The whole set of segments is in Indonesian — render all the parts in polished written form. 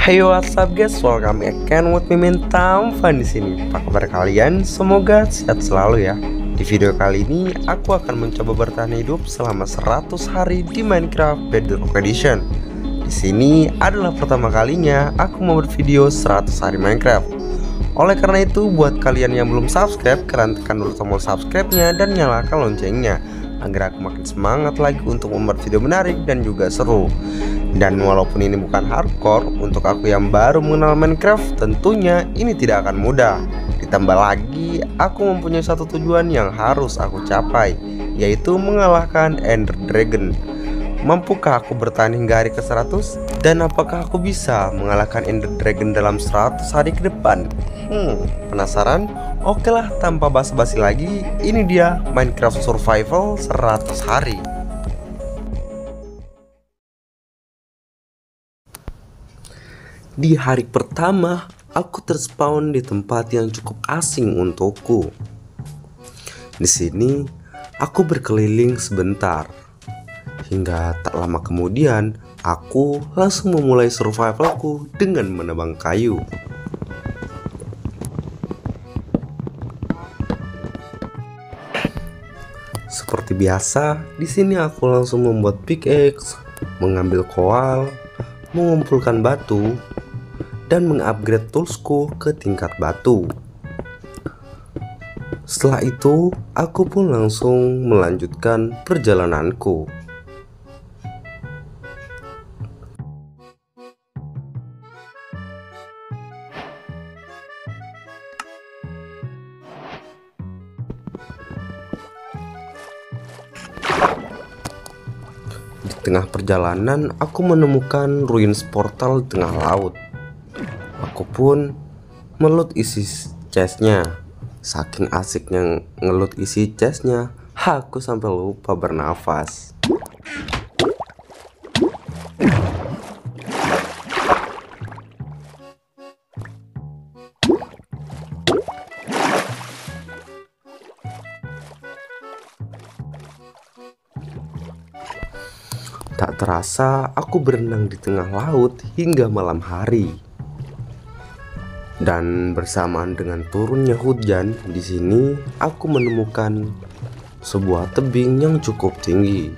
Hey, what's up guys, welcome again with me Tamfan di sini. Apa kabar kalian? Semoga sehat selalu ya. Di video kali ini aku akan mencoba bertahan hidup selama 100 hari di Minecraft Bedrock Edition. Di sini adalah pertama kalinya aku mau bervideo 100 hari Minecraft. Oleh karena itu, buat kalian yang belum subscribe, kalian tekan dulu tombol subscribe-nya dan nyalakan loncengnya agar aku makin semangat lagi untuk membuat video menarik dan juga seru. Dan walaupun ini bukan hardcore, untuk aku yang baru mengenal Minecraft, tentunya ini tidak akan mudah. Ditambah lagi, aku mempunyai satu tujuan yang harus aku capai, yaitu mengalahkan Ender Dragon. Mampukah aku bertahan hingga hari ke-100? Dan apakah aku bisa mengalahkan Ender Dragon dalam 100 hari ke depan? Penasaran? Oke lah, tanpa basa-basi lagi, ini dia Minecraft Survival 100 hari. Di hari pertama, aku terspawn di tempat yang cukup asing untukku. Di sini, aku berkeliling sebentar. Hingga tak lama kemudian, aku langsung memulai survivalku dengan menebang kayu. Seperti biasa, di sini aku langsung membuat pickaxe, mengambil koal, mengumpulkan batu, dan mengupgrade toolsku ke tingkat batu. Setelah itu, aku pun langsung melanjutkan perjalananku. Di tengah perjalanan, aku menemukan ruins portal di tengah laut. Aku pun meloot isi chestnya. Saking asiknya ngeloot isi chestnya, aku sampai lupa bernafas. Tak terasa, aku berenang di tengah laut hingga malam hari. Dan bersamaan dengan turunnya hujan, di sini aku menemukan sebuah tebing yang cukup tinggi.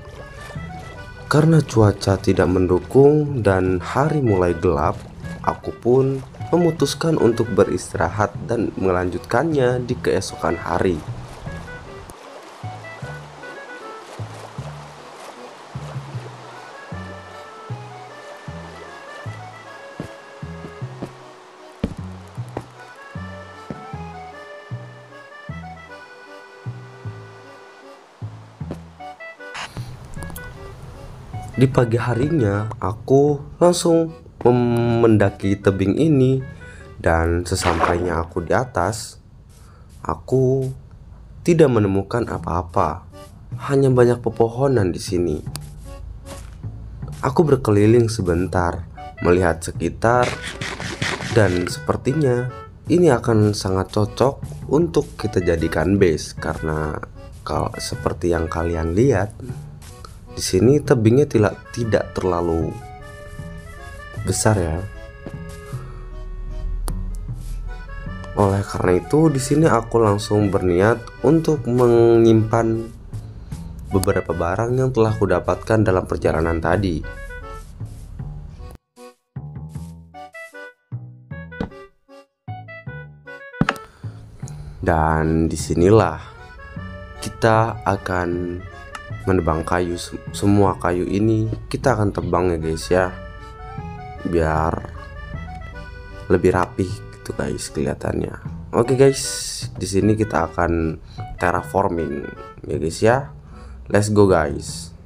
Karena cuaca tidak mendukung dan hari mulai gelap, aku pun memutuskan untuk beristirahat dan melanjutkannya di keesokan hari. Di pagi harinya, aku langsung mendaki tebing ini, dan sesampainya aku di atas, aku tidak menemukan apa-apa, hanya banyak pepohonan di sini. Aku berkeliling sebentar, melihat sekitar, dan sepertinya ini akan sangat cocok untuk kita jadikan base karena kalau seperti yang kalian lihat. Di sini tebingnya tidak terlalu besar ya. Oleh karena itu, di sini aku langsung berniat untuk menyimpan beberapa barang yang telah kudapatkan dalam perjalanan tadi. Dan disinilah kita akan menebang kayu. Semua kayu ini kita akan tebang ya guys ya, biar lebih rapih gitu guys kelihatannya. Oke guys, di sini kita akan terraforming ya guys ya. Let's go guys.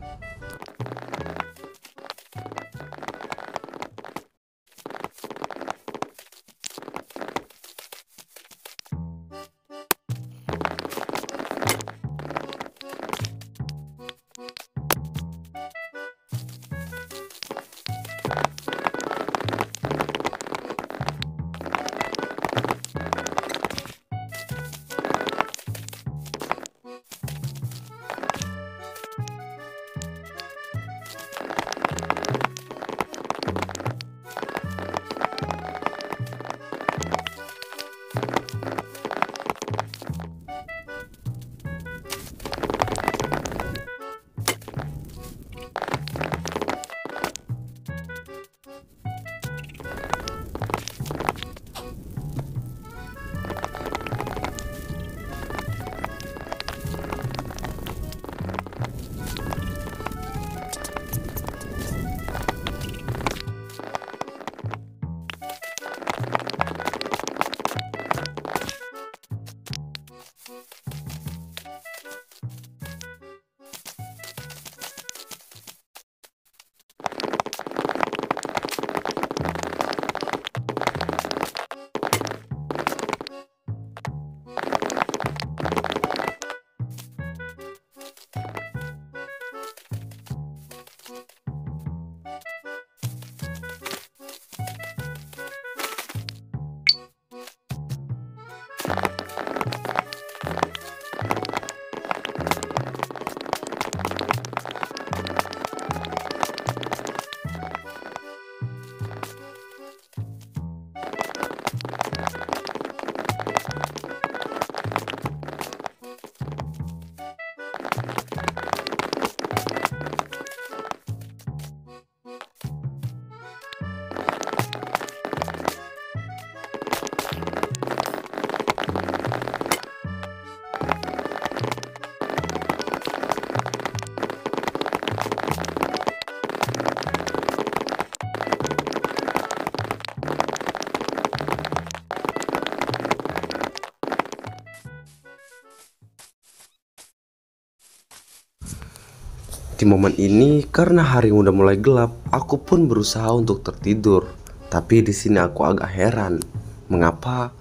Di momen ini karena hari udah mulai gelap, aku pun berusaha untuk tertidur. Tapi di sini aku agak heran, mengapa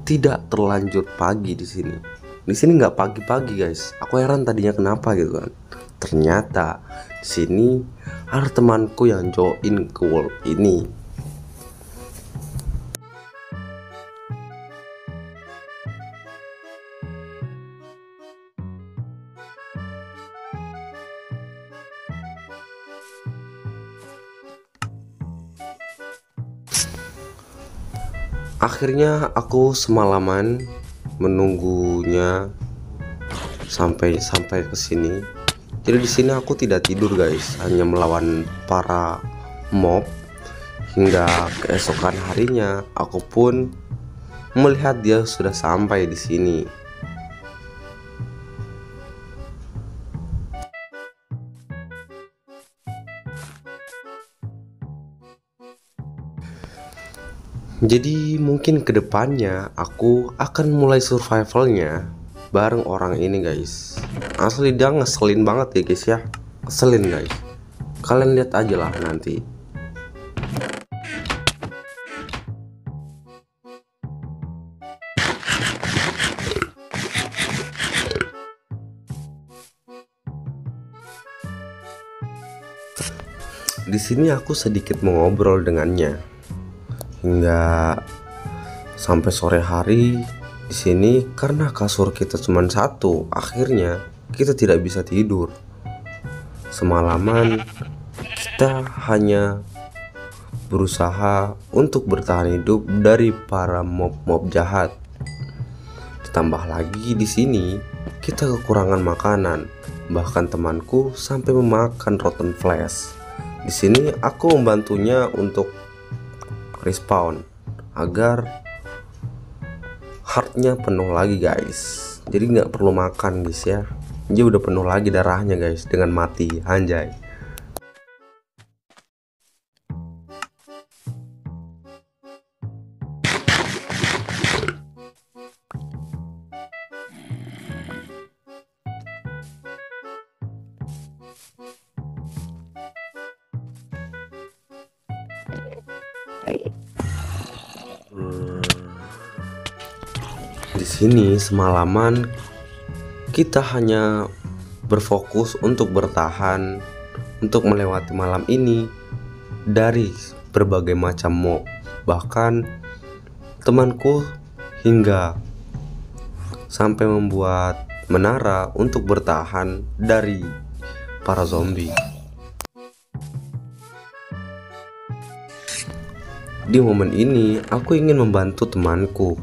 tidak terlanjur pagi di sini. Di sini nggak pagi-pagi guys. Aku heran tadinya kenapa gitu kan. Ternyata di sini ada temanku yang join ke world ini. Akhirnya aku semalaman menunggunya sampai ke sini. Jadi di sini aku tidak tidur guys, hanya melawan para mob hingga keesokan harinya aku pun melihat dia sudah sampai di sini. Jadi mungkin kedepannya aku akan mulai survivalnya bareng orang ini guys. Asli dia ngeselin banget ya guys ya. Ngeselin guys. Kalian lihat aja lah nanti. Di sini aku sedikit mengobrol dengannya hingga sampai sore hari di sini. Karena kasur kita cuma satu, akhirnya kita tidak bisa tidur. Semalaman kita hanya berusaha untuk bertahan hidup dari para mob-mob jahat. Ditambah lagi di sini kita kekurangan makanan, bahkan temanku sampai memakan rotten flesh. Di sini aku membantunya untuk respawn agar heartnya penuh lagi guys. Jadi nggak perlu makan guys ya. Dia udah penuh lagi darahnya guys dengan mati, anjay. Di sini semalaman kita hanya berfokus untuk bertahan, untuk melewati malam ini dari berbagai macam mob. Bahkan temanku hingga sampai membuat menara untuk bertahan dari para zombie. Di momen ini aku ingin membantu temanku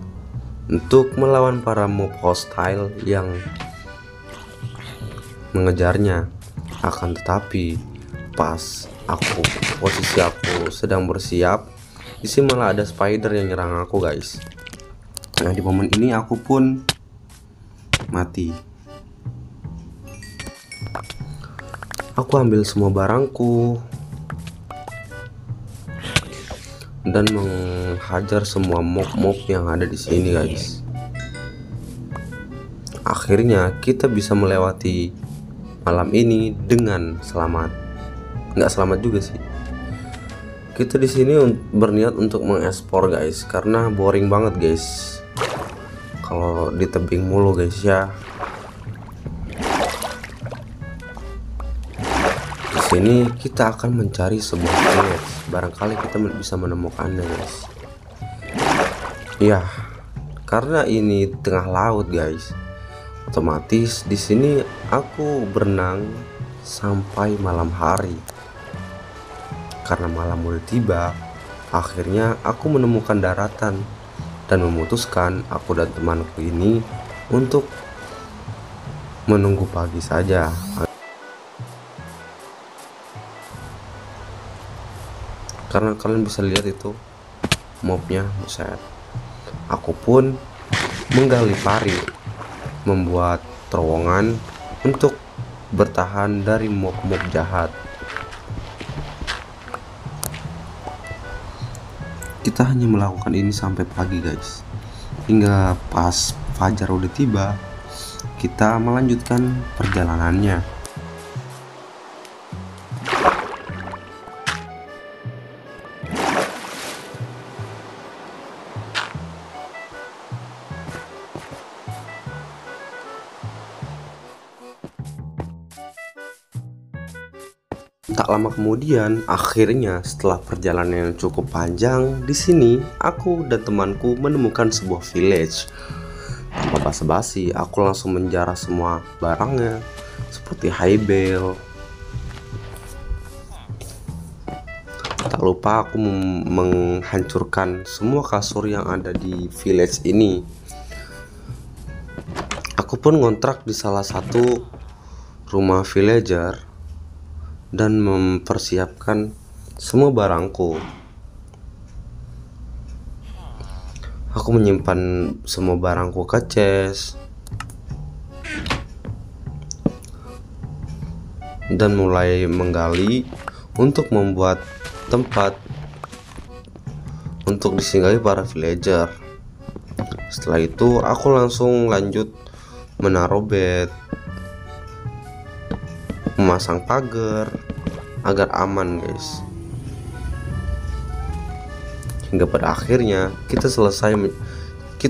untuk melawan para mob hostile yang mengejarnya. Akan tetapi pas posisi aku sedang bersiap, di sini malah ada spider yang nyerang aku guys. Nah di momen ini aku pun mati. Aku ambil semua barangku dan menghajar semua mob-mob yang ada di sini guys. Akhirnya kita bisa melewati malam ini dengan selamat. Nggak selamat juga sih. Kita di sini berniat untuk mengekspor guys, karena boring banget guys kalau di tebing mulu guys ya. Di sini kita akan mencari sebuah village. Barangkali kita bisa menemukannya guys. Ya, karena ini tengah laut guys, otomatis di sini aku berenang sampai malam hari. Karena malam udah tiba, akhirnya aku menemukan daratan dan memutuskan aku dan temanku ini untuk menunggu pagi saja. Karena kalian bisa lihat itu mobnya, buset. Aku pun menggali pari, membuat terowongan untuk bertahan dari mob-mob jahat. Kita hanya melakukan ini sampai pagi guys, hingga pas fajar udah tiba kita melanjutkan perjalanannya. Tak lama kemudian, akhirnya setelah perjalanan yang cukup panjang, di sini aku dan temanku menemukan sebuah village. Tanpa basa-basi, aku langsung menjarah semua barangnya, seperti high bale. Tak lupa aku menghancurkan semua kasur yang ada di village ini. Aku pun ngontrak di salah satu rumah villager dan mempersiapkan semua barangku. Aku menyimpan semua barangku ke chest dan mulai menggali untuk membuat tempat untuk disinggahi para villager. Setelah itu aku langsung lanjut menaruh bed, memasang pagar agar aman guys. Hingga pada akhirnya kita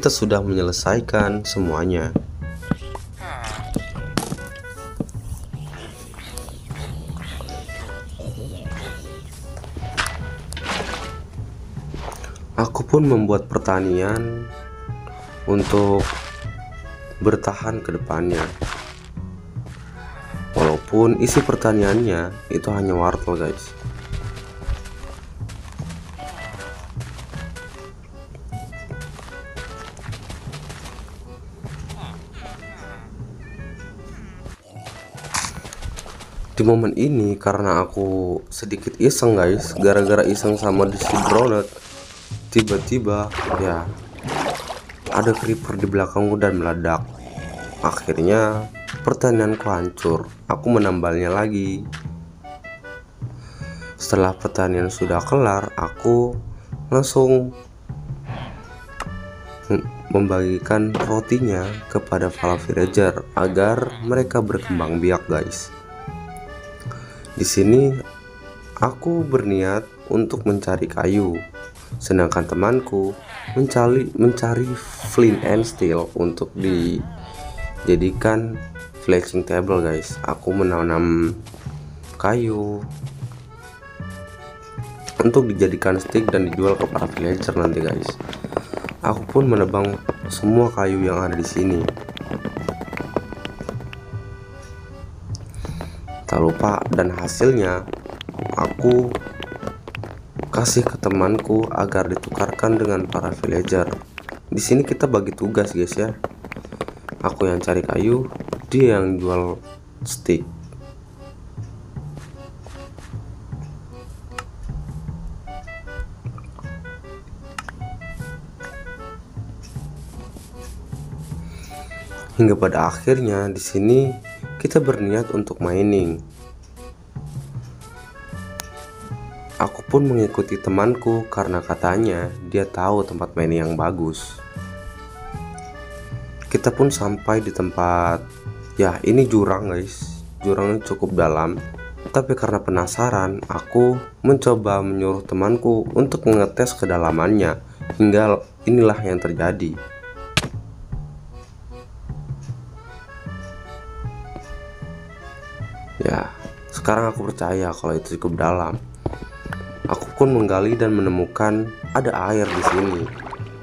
sudah menyelesaikan semuanya. Aku pun membuat pertanian untuk bertahan ke depannya. Walaupun isi pertaniannya itu hanya wortel guys. Di momen ini karena aku sedikit iseng guys, gara-gara iseng sama di si Brownet, tiba-tiba ya ada creeper di belakangku dan meledak. Akhirnya pertanianku hancur. Aku menambalnya lagi. Setelah pertanian sudah kelar, aku langsung membagikan rotinya kepada para villager agar mereka berkembang biak guys. Di sini aku berniat untuk mencari kayu, sedangkan temanku mencari flint and steel untuk dijadikan flexing table guys. Aku menanam kayu untuk dijadikan stick dan dijual ke para villager nanti guys. Aku pun menebang semua kayu yang ada di sini. Tak lupa, dan hasilnya aku kasih ke temanku agar ditukarkan dengan para villager. Di sini kita bagi tugas guys ya. Aku yang cari kayu, dia yang jual stick. Hingga pada akhirnya di sini kita berniat untuk mining. Aku pun mengikuti temanku karena katanya dia tahu tempat mining yang bagus. Kita pun sampai di tempat, ya ini jurang guys, jurangnya cukup dalam. Tapi karena penasaran, aku mencoba menyuruh temanku untuk mengetes kedalamannya. Hingga inilah yang terjadi. Ya, sekarang aku percaya kalau itu cukup dalam. Aku pun menggali dan menemukan ada air di sini.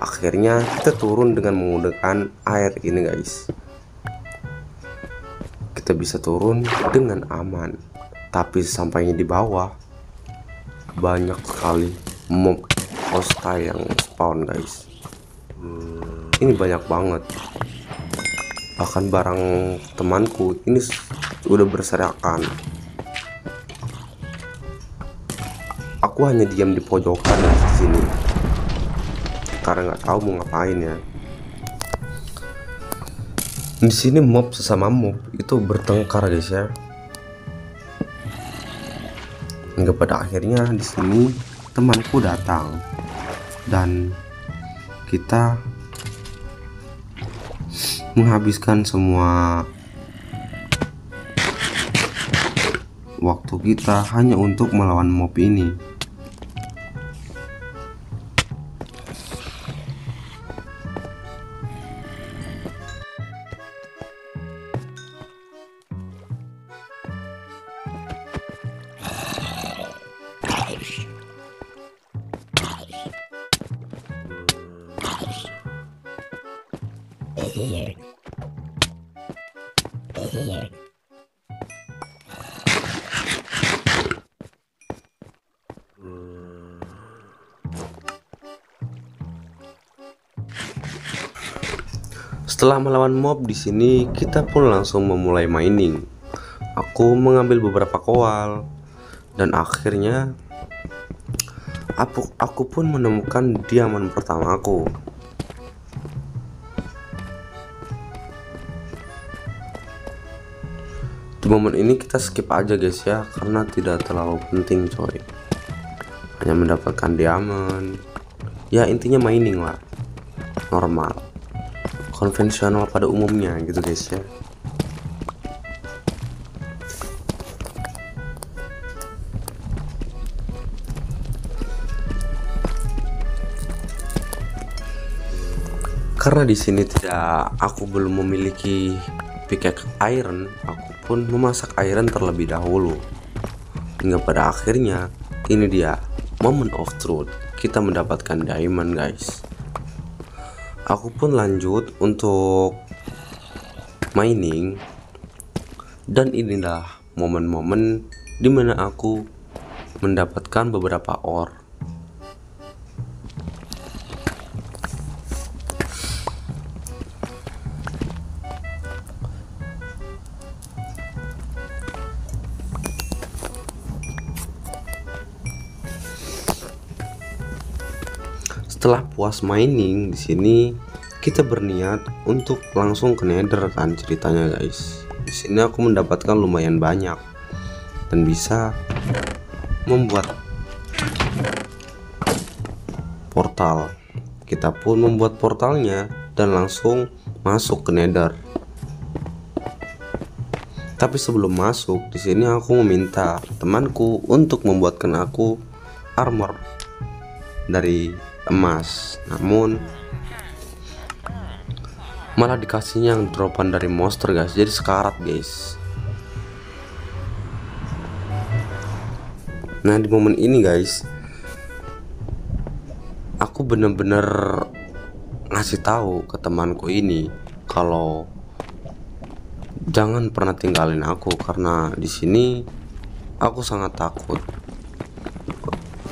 Akhirnya kita turun dengan menggunakan air ini guys. Kita bisa turun dengan aman. Tapi sampainya di bawah banyak sekali mob hostile yang spawn guys. Ini banyak banget. Bahkan barang temanku ini udah berserakan. Aku hanya diam di pojokan di sini karena nggak tahu mau ngapain ya. Di sini mob sesama mob itu bertengkar guys ya. Hingga pada akhirnya di sini temanku datang dan kita menghabiskan semua waktu kita hanya untuk melawan mob ini. Setelah melawan mob di sini, kita pun langsung memulai mining. Aku mengambil beberapa koal dan akhirnya aku pun menemukan diamond pertama aku. Di momen ini kita skip aja guys ya, karena tidak terlalu penting coy. Hanya mendapatkan diamond. Ya intinya mining lah. Normal. Konvensional pada umumnya gitu guys ya. Karena di sini aku belum memiliki pickaxe iron, aku pun memasak iron terlebih dahulu. Hingga pada akhirnya ini dia moment of truth. Kita mendapatkan diamond guys. Aku pun lanjut untuk mining, dan inilah momen-momen dimana aku mendapatkan beberapa ore. Setelah puas mining di sini, kita berniat untuk langsung ke nether kan ceritanya guys. Di sini aku mendapatkan lumayan banyak dan bisa membuat portal. Kita pun membuat portalnya dan langsung masuk ke nether. Tapi sebelum masuk di sini aku meminta temanku untuk membuatkan aku armor dari emas, namun malah dikasihnya yang dropan dari monster guys, jadi sekarat guys. Nah di momen ini guys, aku bener-bener ngasih tahu ke temanku ini kalau jangan pernah tinggalin aku, karena di sini aku sangat takut.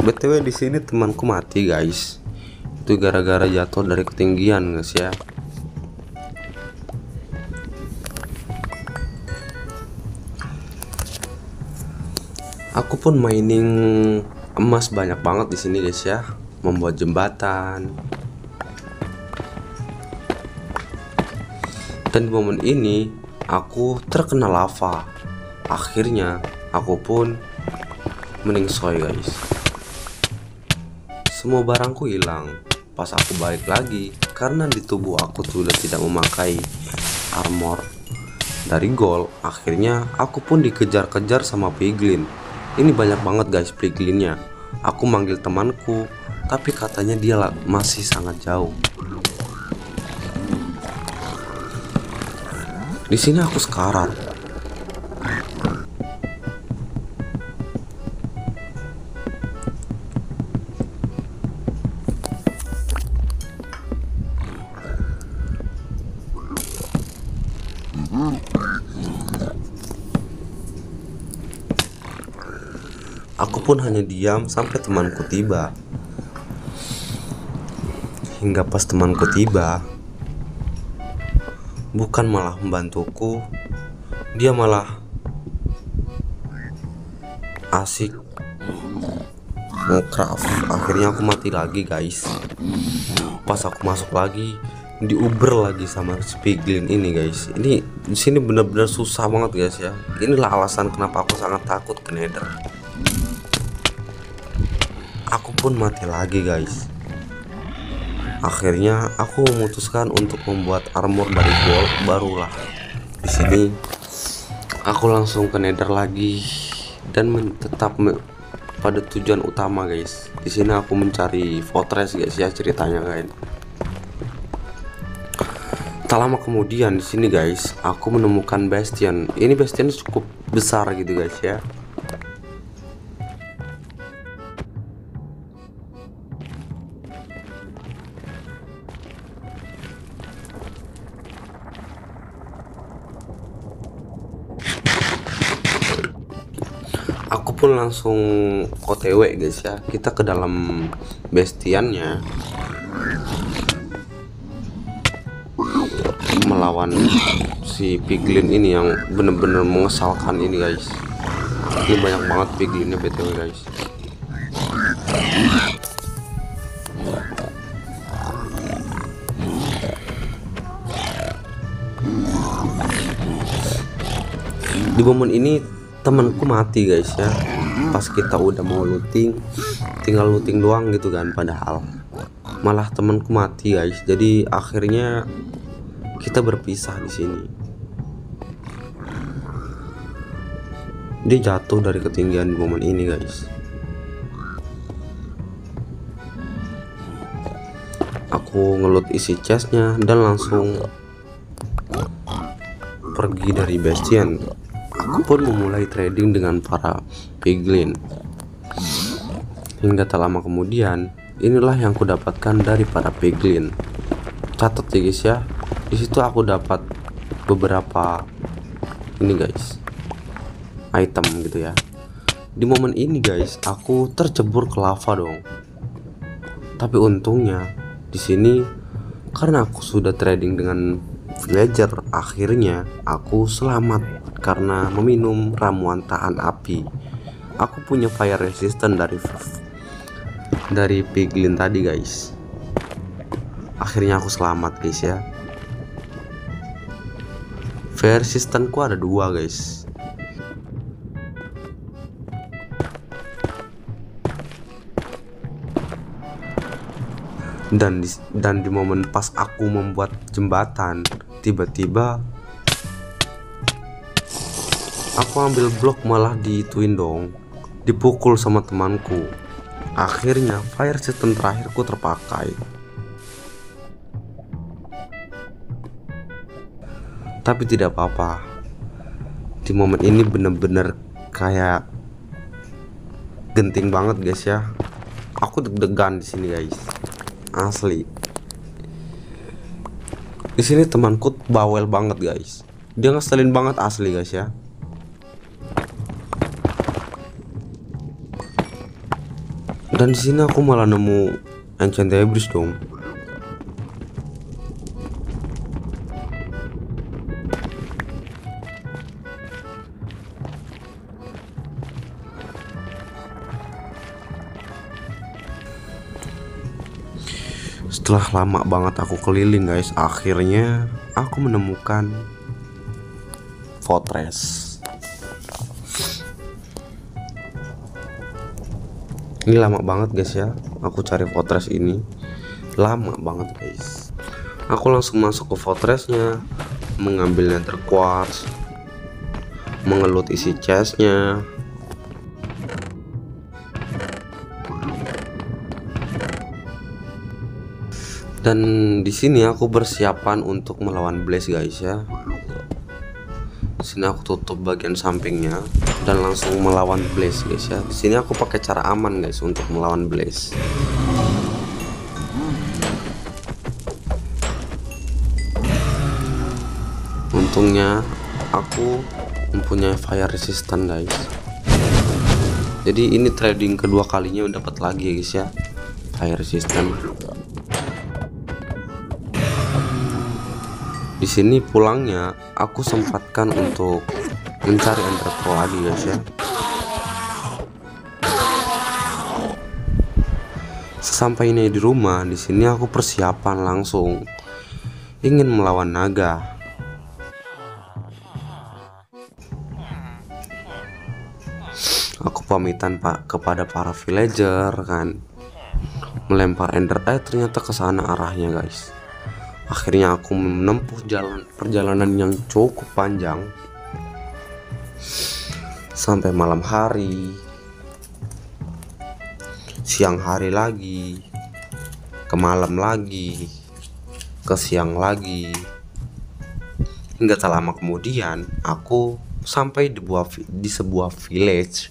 BTW di sini temanku mati guys. Itu gara-gara jatuh dari ketinggian guys ya. Aku pun mining emas banyak banget di sini guys ya, membuat jembatan. Dan di momen ini aku terkena lava. Akhirnya aku pun meningsoy guys. Semua barangku hilang. Pas aku balik lagi, karena di tubuh aku sudah tidak memakai armor dari gold, akhirnya aku pun dikejar-kejar sama piglin. Ini banyak banget guys piglinnya. Aku manggil temanku, tapi katanya dia masih sangat jauh. Di sini aku sekarat. Aku pun hanya diam sampai temanku tiba. Hingga pas temanku tiba, bukan malah membantuku, dia malah asik nge-craft. Akhirnya aku mati lagi guys. Pas aku masuk lagi, diuber lagi sama piglin ini guys. Ini di sini bener-bener susah banget guys ya. Inilah alasan kenapa aku sangat takut ke nether. Aku pun mati lagi guys. Akhirnya aku memutuskan untuk membuat armor dari gold. Barulah di sini aku langsung ke nether lagi dan tetap pada tujuan utama guys. Di sini aku mencari fortress guys ya ceritanya guys. Tak lama kemudian di sini guys, aku menemukan bastion. Ini bastion cukup besar gitu guys ya. pun langsung OTW guys ya, kita ke dalam bestiannya melawan si piglin ini yang bener-bener mengesalkan ini guys. Ini banyak banget piglinnya btw guys. Di momen ini temanku mati guys ya, pas kita udah mau looting, tinggal looting doang gitu kan, padahal malah temanku mati guys. Jadi akhirnya kita berpisah di sini. Dia jatuh dari ketinggian di momen ini guys. Aku ngeloot isi chestnya dan langsung pergi dari bestian. Aku pun memulai trading dengan para piglin. Hingga tak lama kemudian, inilah yang aku dapatkan dari para piglin. Catat ya guys ya. Di situ aku dapat beberapa ini guys, item gitu ya. Di momen ini guys, aku tercebur ke lava dong. Tapi untungnya di sini karena aku sudah trading dengan villager, akhirnya aku selamat karena meminum ramuan tahan api. Aku punya fire resistant dari piglin tadi guys. Akhirnya aku selamat guys ya. Fire resistantku ada 2 guys. Dan di momen pas aku membuat jembatan, tiba-tiba aku ambil blok malah dituin dong, dipukul sama temanku. Akhirnya fire system terakhirku terpakai. Tapi tidak apa-apa. Di momen ini bener-bener kayak genting banget guys ya. Aku deg-degan di sini guys. Asli. Di sini temanku bawel banget guys. Dia ngeselin banget asli guys ya. Dan di sini aku malah nemu enchant debris dong. Setelah lama banget aku keliling guys, akhirnya aku menemukan fortress. Ini lama banget guys ya, aku cari fortress ini lama banget guys. Aku langsung masuk ke fortressnya, mengambil nether quartz, mengelut isi chestnya. Dan di sini aku bersiapan untuk melawan Blaze guys ya. Di sini aku tutup bagian sampingnya dan langsung melawan Blaze guys ya. Di sini aku pakai cara aman guys untuk melawan Blaze. Untungnya aku mempunyai fire resistant guys. Jadi ini trading kedua kalinya udah dapat lagi guys ya, fire resistant. Di sini pulangnya aku sempatkan untuk mencari ender pearl lagi guys ya. Sesampainya di rumah, di sini aku persiapan langsung ingin melawan naga. Aku pamitan pak kepada para villager kan, melempar ender ternyata ke sana arahnya guys. Akhirnya aku menempuh perjalanan yang cukup panjang sampai malam hari, siang hari lagi, ke malam lagi, ke siang lagi. Hingga tak lama kemudian aku sampai di sebuah village.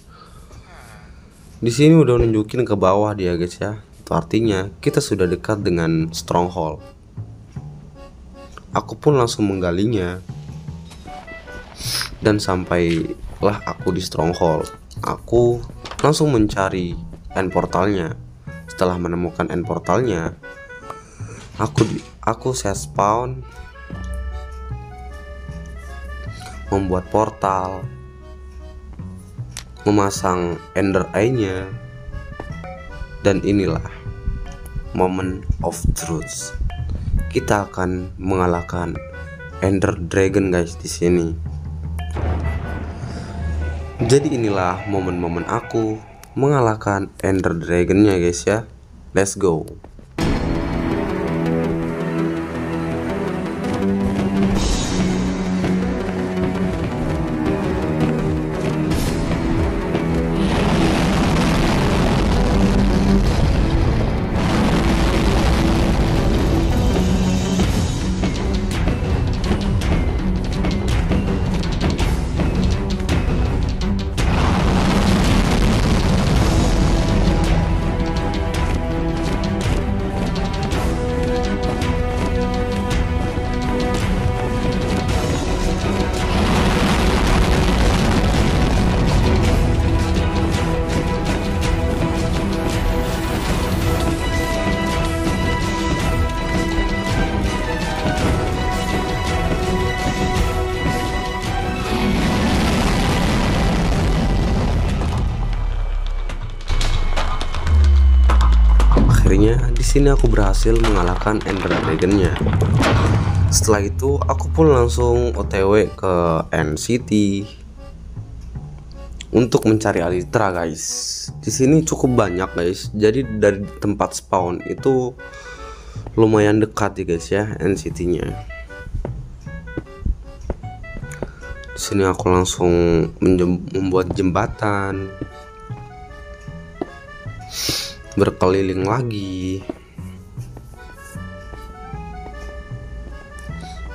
Di sini udah nunjukin ke bawah dia guys ya. Itu artinya kita sudah dekat dengan stronghold. Aku pun langsung menggalinya dan sampailah aku di stronghold. aku langsung mencari end portalnya. Setelah menemukan end portalnya, aku set spawn, membuat portal, memasang ender eye-nya, dan inilah moment of truth. Kita akan mengalahkan Ender Dragon guys di sini. Jadi inilah momen-momen aku mengalahkan Ender Dragonnya guys ya. Let's go. Akhirnya di sini aku berhasil mengalahkan Ender Dragonnya. Setelah itu aku pun langsung OTW ke NCT untuk mencari Elytra guys. Di sini cukup banyak guys. Jadi dari tempat spawn itu lumayan dekat ya guys ya NCT-nya. Di sini aku langsung membuat jembatan, berkeliling lagi.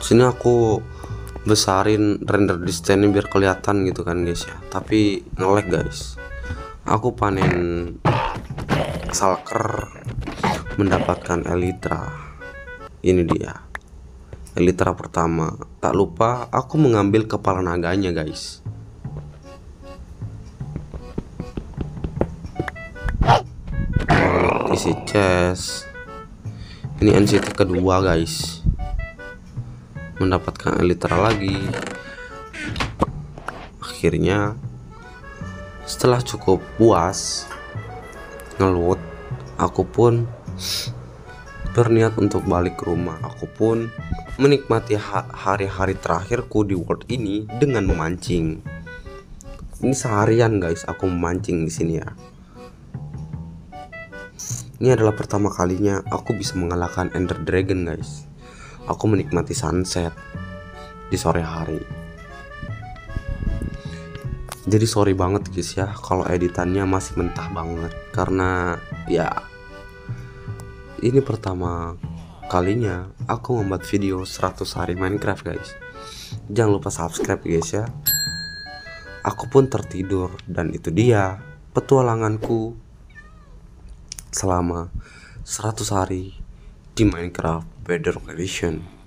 Sini aku besarin render distance biar kelihatan gitu kan guys ya. Tapi nge-lag guys. Aku panen Shulker, mendapatkan Elytra. Ini dia Elytra pertama. Tak lupa aku mengambil kepala naganya guys. Isi chest. Ini NCT kedua guys, mendapatkan Elytra lagi. Akhirnya setelah cukup puas ngeloot, aku pun berniat untuk balik ke rumah. Aku pun menikmati hari-hari terakhirku di world ini dengan memancing. Ini seharian guys aku memancing di sini ya. Ini adalah pertama kalinya aku bisa mengalahkan Ender Dragon guys. Aku menikmati sunset di sore hari. Jadi sorry banget guys ya kalau editannya masih mentah banget, karena ya ini pertama kalinya aku membuat video 100 hari Minecraft guys. Jangan lupa subscribe guys ya. Aku pun tertidur, dan itu dia petualanganku selama 100 hari di Minecraft Bedrock Edition.